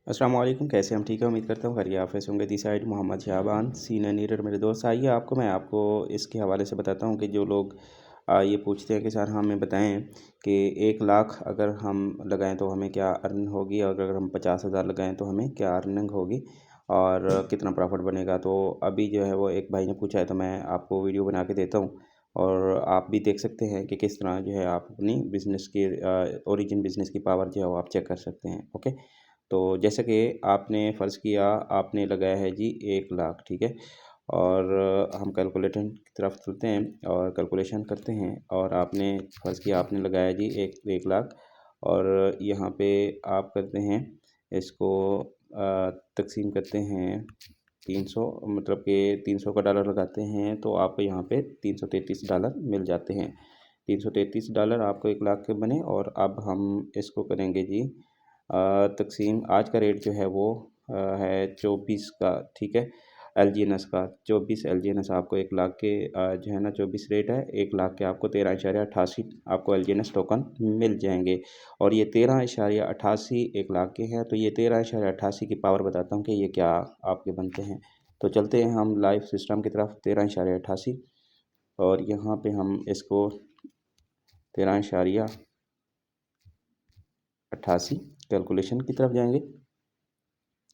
अस्सलाम वालेकुम। कैसे हम ठीक है, उम्मीद करता हूँ खैरियत आफियत होंगे। दी साइड मोहम्मद शहाबान सीनियर नीडर मेरे दोस्त। आइए मैं आपको इसके हवाले से बताता हूँ कि जो लोग ये पूछते हैं कि सर हमें बताएं कि 1 लाख अगर हम लगाएं तो हमें क्या अर्न होगी, और अगर हम 50,000 लगाएं तो हमें क्या अर्निंग होगी और कितना प्रॉफिट बनेगा। तो अभी जो है वो एक भाई ने पूछा है, तो मैं आपको वीडियो बना के देता हूँ और आप भी देख सकते हैं कि किस तरह जो है आप अपनी बिज़नेस की ओरिजिन बिज़नेस की पावर जो है वो आप चेक कर सकते हैं। ओके, तो जैसे कि आपने फ़र्ज़ किया आपने लगाया है जी 1 लाख, ठीक है। और हम कैलकुलेटर की तरफ चलते हैं और कैलकुलेशन करते हैं। और आपने फ़र्ज़ किया आपने लगाया जी 1 लाख, और यहाँ पे आप करते हैं इसको तक़सीम करते हैं 300, मतलब कि 300 का डॉलर लगाते हैं तो आपको यहाँ पे $333 मिल जाते हैं। $333 आपको 1 लाख के बने। और अब हम इसको करेंगे जी तक़सीम। आज का रेट जो है वो है 24 का, ठीक है। एलजीएनएस का 24 एलजीएनएस आपको 1 लाख के जो है ना 24 रेट है। 1 लाख के आपको 13.88 आपको एलजीएनएस टोकन मिल जाएंगे। और ये 13.88 1 लाख के हैं। तो ये 13.88 की पावर बताता हूँ कि ये क्या आपके बनते हैं। तो चलते हैं हम लाइव सिस्टम की तरफ। 13.88, और यहाँ पे हम इसको 13.88 कैलकुलेशन की तरफ जाएंगे।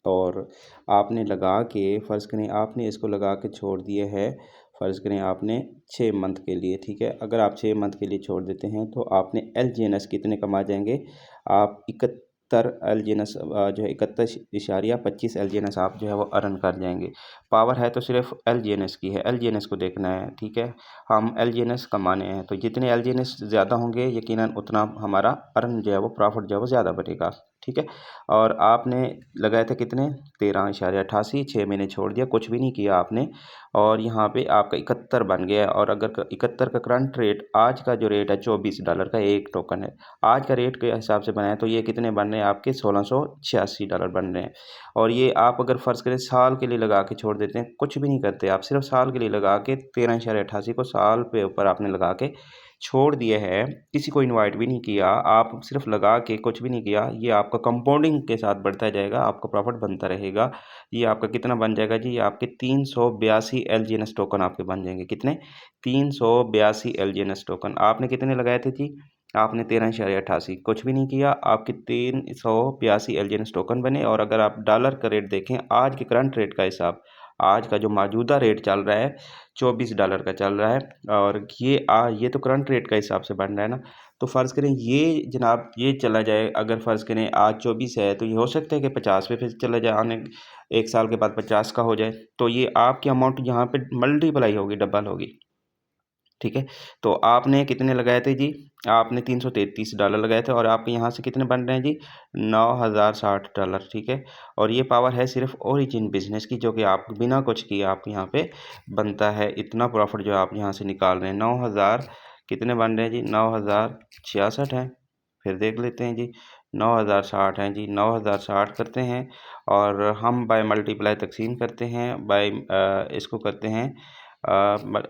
और आपने लगा के फ़र्ज़ करें आपने इसको लगा के छोड़ दिए है, फ़र्ज़ करें आपने 6 मंथ के लिए, ठीक है। अगर आप 6 मंथ के लिए छोड़ देते हैं तो आपने एलजीएनएस कितने कमा जाएंगे। आप 71 एलजीएनएस जो है 31.25 एलजीएनएस आप जो है वो अर्न कर जाएंगे। पावर है तो सिर्फ एलजीएनएस की है, एलजीएनएस को देखना है, ठीक है। हम एलजीएनएस कमाने हैं तो जितने एलजीएनएस ज़्यादा होंगे यकीनन उतना हमारा अर्न जो है वो प्रॉफिट जो है वो ज़्यादा बनेगा, ठीक है। और आपने लगाए थे कितने 13.88, 6 महीने छोड़ दिया, कुछ भी नहीं किया आपने, और यहाँ पे आपका 71 बन गया। और अगर 71 का करंट रेट आज का जो रेट है $24 का एक टोकन है, आज का रेट के हिसाब से बनाए तो ये कितने बन रहे हैं आपके $1686 बन रहे हैं। और ये आप अगर फ़र्ज़ करें साल के लिए लगा के छोड़ देते हैं, कुछ भी नहीं करते आप, सिर्फ साल के लिए लगा के 13.88 को साल पे ऊपर आपने लगा के छोड़ दिए है, किसी को इनवाइट भी नहीं किया, आप सिर्फ लगा के कुछ भी नहीं किया, ये आपका कंपाउंडिंग के साथ बढ़ता जाएगा, आपका प्रॉफिट बनता रहेगा। ये आपका कितना बन जाएगा जी, ये आपके 382 एलजीएनएस टोकन आपके बन जाएंगे। कितने 382 एलजीएनएस टोकन। आपने कितने लगाए थे जी, आपने 13.88, कुछ भी नहीं किया, आपके 382 एलजीएनएस टोकन बने। और अगर आप डॉलर का रेट देखें, आज के करंट रेट का हिसाब, आज का जो मौजूदा रेट चल रहा है $24 का चल रहा है। और ये तो करंट रेट का हिसाब से बन रहा है ना। तो फ़र्ज़ करें ये जनाब ये चला जाए, अगर फ़र्ज़ करें आज 24 है तो ये हो सकता है कि 50 पे फिर चला जाए, आने 1 साल के बाद 50 का हो जाए। तो ये आपकी अमाउंट यहाँ पे मल्टीप्लाई होगी, डबल होगी, ठीक है। तो आपने कितने लगाए थे जी, आपने $333 लगाए थे, और आपके यहाँ से कितने बन रहे हैं जी, $9,060, ठीक है। और ये पावर है सिर्फ ओरिजिन बिजनेस की, जो कि आप बिना कुछ किए आप यहाँ पे बनता है। इतना प्रॉफिट जो आप यहाँ से निकाल रहे हैं, 9,000 कितने बन रहे हैं जी, 9,066 हैं। फिर देख लेते हैं जी, 9,060 हैं जी, 9,060 करते हैं और हम बाय मल्टीप्लाई तकसीम करते हैं, बाय इसको करते हैं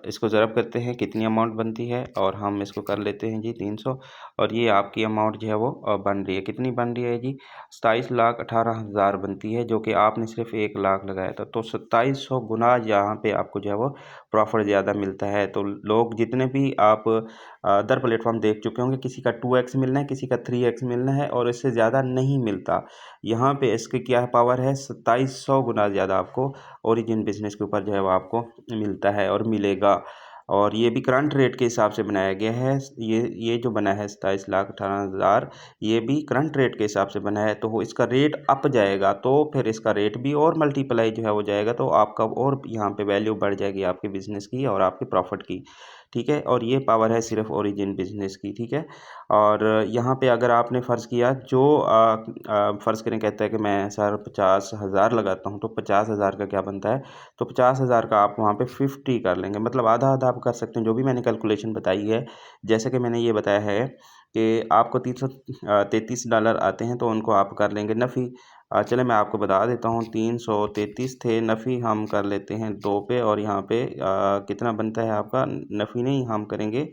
इसको ज़रब करते हैं, कितनी अमाउंट बनती है, और हम इसको कर लेते हैं जी 300। और ये आपकी अमाउंट जो है वो बन रही है, कितनी बन रही है जी, 27,18,000 बनती है, जो कि आपने सिर्फ 1 लाख लगाया था। तो 2700 गुना यहाँ पे आपको जो है वो प्रॉफिट ज़्यादा मिलता है। तो लोग जितने भी आप अदर प्लेटफॉर्म देख चुके होंगे, किसी का 2x मिलना है, किसी का 3x मिलना है, और इससे ज़्यादा नहीं मिलता। यहाँ पे इसकी क्या पावर है, 2700 गुना ज़्यादा आपको ओरिजिन बिजनेस के ऊपर जो है वो आपको मिलता है और मिलेगा। और ये भी करंट रेट के हिसाब से बनाया गया है। ये जो बना है 27,18,000, ये भी करंट रेट के हिसाब से बना है। तो इसका रेट अप जाएगा तो फिर इसका रेट भी और मल्टीप्लाई जो है वो जाएगा, तो आपका और यहाँ पे वैल्यू बढ़ जाएगी आपके बिज़नेस की और आपके प्रॉफिट की, ठीक है। और ये पावर है सिर्फ ओरिजिन बिजनेस की, ठीक है। और यहाँ पे अगर आपने फ़र्ज़ किया जो फ़र्ज़ करें कहता है कि मैं सर 50,000 लगाता हूँ, तो 50,000 का क्या बनता है, तो 50,000 का आप वहाँ पे 50 कर लेंगे, मतलब आधा आधा आप कर सकते हैं, जो भी मैंने कैलकुलेशन बताई है। जैसे कि मैंने ये बताया है कि आपको $333 आते हैं, तो उनको आप कर लेंगे नफ़ी। चले मैं आपको बता देता हूँ, 333 थे, नफ़ी हम कर लेते हैं 2 पे, और यहाँ पे कितना बनता है आपका, नफ़ी नहीं हम करेंगे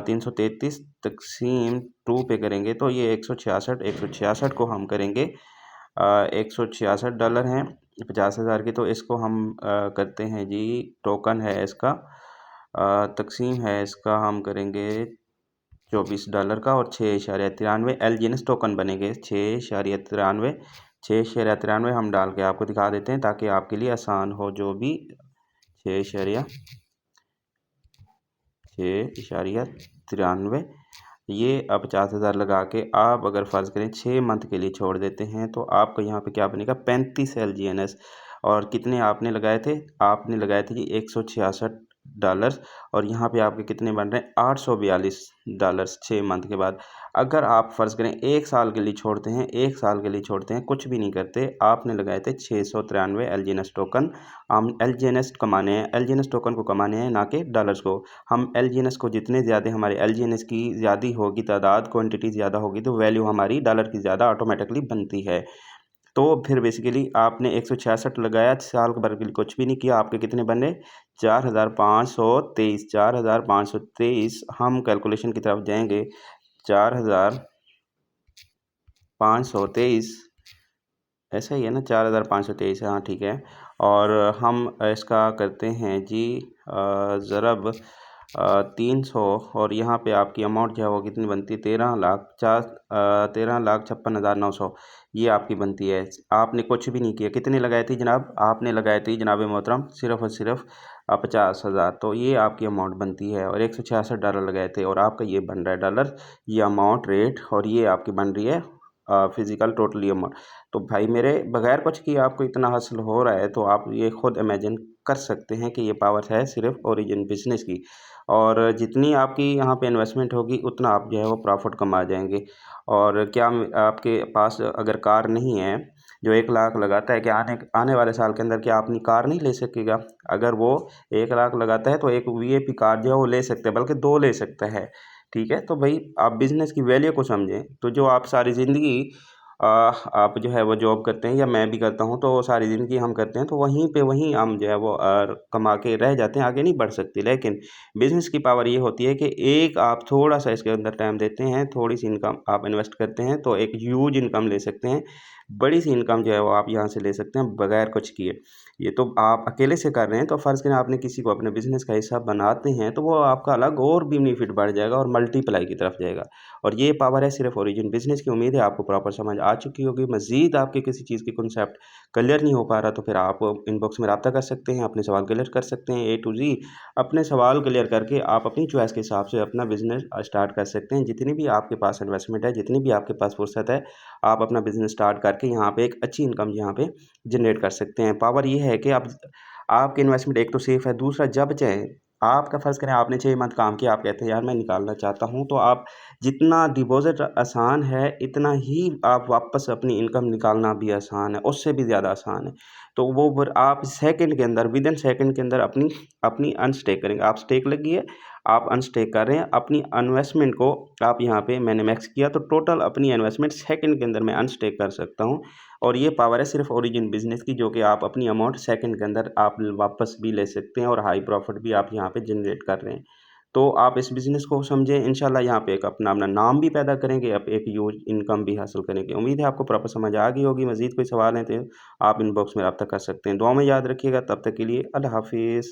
333 तक़सीम 2 पे करेंगे, तो ये 166 को हम करेंगे $166 हैं 50,000 की। तो इसको हम करते हैं जी, टोकन है इसका तकसीम है इसका हम करेंगे $24 का और 6.93 एलजीएनएस टोकन बनेंगे 6.93 हम डाल के आपको दिखा देते हैं ताकि आपके लिए आसान हो। जो भी 6.93 ये अब 50,000 लगा के आप अगर फ़र्ज़ करें 6 मंथ के लिए छोड़ देते हैं तो आपको यहाँ पे क्या बनेगा 35 एलजीएनएस। और कितने आपने लगाए थे? आपने लगाए थे जी $166 और यहाँ पे आपके कितने बन रहे हैं $842 6 मंथ के बाद। अगर आप फ़र्ज़ करें 1 साल के लिए छोड़ते हैं, 1 साल के लिए छोड़ते हैं, कुछ भी नहीं करते, आपने लगाए थे 693 एलजीएनएस टोकन। हम एलजीएनएस कमाने हैं, एलजीएनएस टोकन को कमाने हैं ना कि डॉलर्स को। हम एलजीएनएस को जितने ज़्यादा हमारे एलजीएनएस की ज़्यादा होगी तादाद, क्वांटिटी ज़्यादा होगी तो वैल्यू हमारी डॉलर की ज़्यादा ऑटोमेटिकली बनती है। तो फिर बेसिकली आपने 166 लगाया, साल भर के लिए कुछ भी नहीं किया, आपके कितने बने 4,523 हम कैलकुलेशन की तरफ जाएंगे 4,523 ऐसा ही है ना 4,523 हाँ ठीक है। और हम इसका करते हैं जी ज़रब 300 और यहाँ पे आपकी अमाउंट जो है वो कितनी बनती है 13,56,900 ये आपकी बनती है। आपने कुछ भी नहीं किया, कितने लगाए थे जनाब? आपने लगाए थे जनाब मोहतरम सिर्फ़ और सिर्फ 50,000। तो ये आपकी अमाउंट बनती है और $166 लगाए थे और आपका ये बन रहा है डॉलर, ये अमाउंट रेट और ये आपकी बन रही है फिज़िकल टोटली अमाउंट। तो भाई मेरे बगैर कुछ किए आपको इतना हासिल हो रहा है तो आप ये खुद इमेजिन कर सकते हैं कि ये पावर है सिर्फ ओरिजिन बिजनेस की। और जितनी आपकी यहाँ पे इन्वेस्टमेंट होगी उतना आप जो है वो प्रॉफिट कमा जाएंगे। और क्या आपके पास अगर कार नहीं है जो 1 लाख लगाता है, क्या आने आने वाले साल के अंदर क्या अपनी कार नहीं ले सकेगा? अगर वो 1 लाख लगाता है तो एक वीआईपी कार जो है वो ले सकता है, बल्कि 2 ले सकता है। ठीक है, तो भाई आप बिज़नेस की वैल्यू को समझें। तो जो आप सारी ज़िंदगी आप जो है वो जॉब करते हैं या मैं भी करता हूँ तो सारी ज़िंदगी हम करते हैं तो वहीं पे वहीं हम जो है वो कमा के रह जाते हैं, आगे नहीं बढ़ सकते। लेकिन बिज़नेस की पावर ये होती है कि एक आप थोड़ा-सा इसके अंदर टाइम देते हैं, थोड़ी-सी इनकम आप इन्वेस्ट करते हैं तो एक ह्यूज इनकम ले सकते हैं। बड़ी-सी इनकम जो है वो आप यहाँ से ले सकते हैं बगैर कुछ किए। ये तो आप अकेले से कर रहे हैं तो फ़र्ज़ करें आपने किसी को अपने बिज़नेस का हिस्सा बनाते हैं तो वो आपका अलग और बेनिफिट बढ़ जाएगा और मल्टीप्लाई की तरफ जाएगा। और ये पावर है सिर्फ ओरिजिन बिज़नेस की। उम्मीद है आपको प्रॉपर समझ आ चुकी होगी। मज़ीद आपके किसी चीज़ की कॉन्सेप्ट क्लियर नहीं हो पा रहा तो फिर आप इनबॉक्स में राब्ता कर सकते हैं, अपने सवाल क्लियर कर सकते हैं। ए टू ज़ी अपने सवाल क्लियर करके आप अपनी चॉइस के हिसाब से अपना बिज़नेस स्टार्ट कर सकते हैं। जितनी भी आपके पास इन्वेस्टमेंट है, जितनी भी आपके पास फुर्सत है, आप अपना बिज़नेस स्टार्ट करके यहाँ पे एक अच्छी इनकम यहाँ पे जनरेट कर सकते हैं। पावर ये है कि आप आपकी इन्वेस्टमेंट एक तो सेफ़ है, दूसरा जब चाहें आपका फ़र्ज़ करें आपने 6 मंथ काम किया, आप कहते हैं यार मैं निकालना चाहता हूँ, तो आप जितना डिपॉज़िट आसान है, इतना ही आप वापस अपनी इनकम निकालना भी आसान है, उससे भी ज़्यादा आसान है। तो वो फिर आप सेकंड के अंदर विदिन सेकंड के अंदर अपनी अपनी अनस्टेक करेंगे। आप स्टेक लगी है, आप अनस्टेक कर रहे हैं, अपनी इन्वेस्टमेंट को आप यहाँ पे मैंने मैक्स किया तो टोटल अपनी इन्वेस्टमेंट सेकंड के अंदर मैं अनस्टेक कर सकता हूँ। और ये पावर है सिर्फ ओरिजिन बिज़नेस की, जो कि आप अपनी अमाउंट सेकंड के अंदर आप वापस भी ले सकते हैं और हाई प्रॉफिट भी आप यहाँ पे जनरेट कर रहे हैं। तो आप इस बिज़नेस को समझें, इंशाल्लाह यहाँ पे एक अपना अपना नाम भी पैदा करेंगे, आप एक ह्यूज इनकम भी हासिल करेंगे। उम्मीद है आपको प्रॉपर समझ आ गई होगी। मज़ीद कोई सवाल है तो आप इनबॉक्स में रब्ता कर सकते हैं। दुआ में याद रखिएगा। तब तक के लिए अल्लाह हाफ़िज़।